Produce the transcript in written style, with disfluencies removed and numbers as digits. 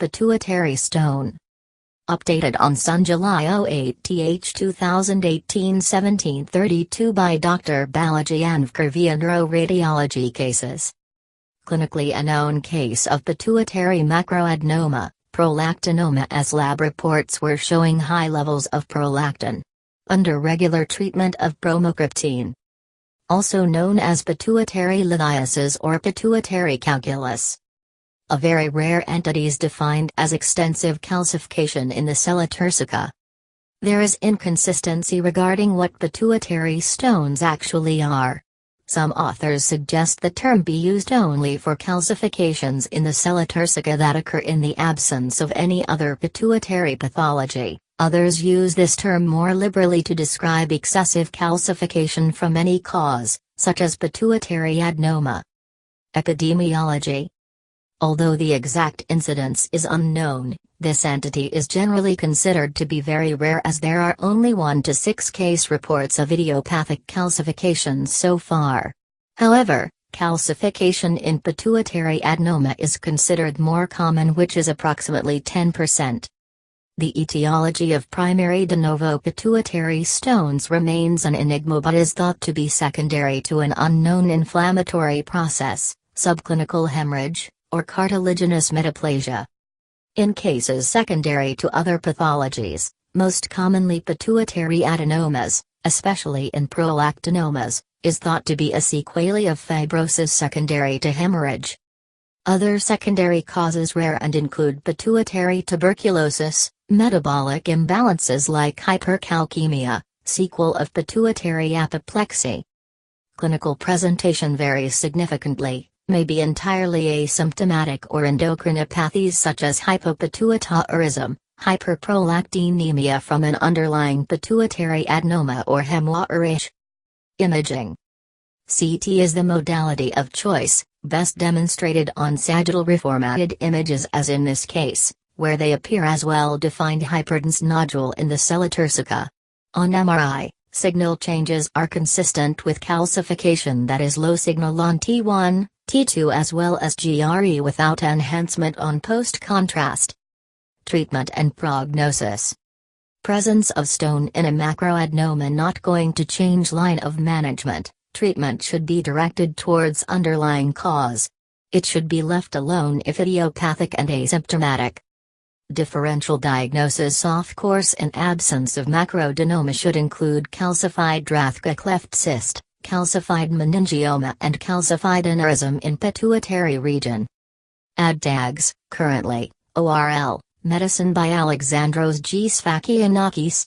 pituitary stone. Updated on Sun July 08th 2018 1732 by Dr. Balaji Anvekar via Neuroradiology cases. Clinically a known case of pituitary macroadenoma, prolactinoma, as lab reports were showing high levels of prolactin. Under regular treatment of bromocriptine. Also known as pituitary lithiases or pituitary calculus. A very rare entity is defined as extensive calcification in the sella turcica. There is inconsistency regarding what pituitary stones actually are. Some authors suggest the term be used only for calcifications in the sella turcica that occur in the absence of any other pituitary pathology. Others use this term more liberally to describe excessive calcification from any cause, such as pituitary adenoma. Epidemiology. Although the exact incidence is unknown, this entity is generally considered to be very rare as there are only 1 to 6 case reports of idiopathic calcifications so far. However, calcification in pituitary adenoma is considered more common, which is approximately 10%. The etiology of primary de novo pituitary stones remains an enigma but is thought to be secondary to an unknown inflammatory process, subclinical hemorrhage, or cartilaginous metaplasia. In cases secondary to other pathologies, most commonly pituitary adenomas, especially in prolactinomas, is thought to be a sequelae of fibrosis secondary to hemorrhage. Other secondary causes rare and include pituitary tuberculosis, metabolic imbalances like hypercalcemia, sequel of pituitary apoplexy. Clinical presentation varies significantly, may be entirely asymptomatic, or endocrinopathies such as hypopituitarism, hyperprolactinemia from an underlying pituitary adenoma or hemorrhage. Imaging. CT is the modality of choice, best demonstrated on sagittal reformatted images as in this case, where they appear as well-defined hyperdense nodule in the sella turcica. On MRI, signal changes are consistent with calcification, that is low signal on T1, T2 as well as GRE without enhancement on post-contrast. Treatment and prognosis. Presence of stone in a macroadenoma not going to change line of management. Treatment should be directed towards underlying cause. It should be left alone if idiopathic and asymptomatic. Differential diagnosis. Of course, in absence of macroadenoma should include calcified Rathke cleft cyst, calcified meningioma and calcified aneurysm in pituitary region. Add tags, currently, ORL, medicine by Alexandros G. Sfakianakis,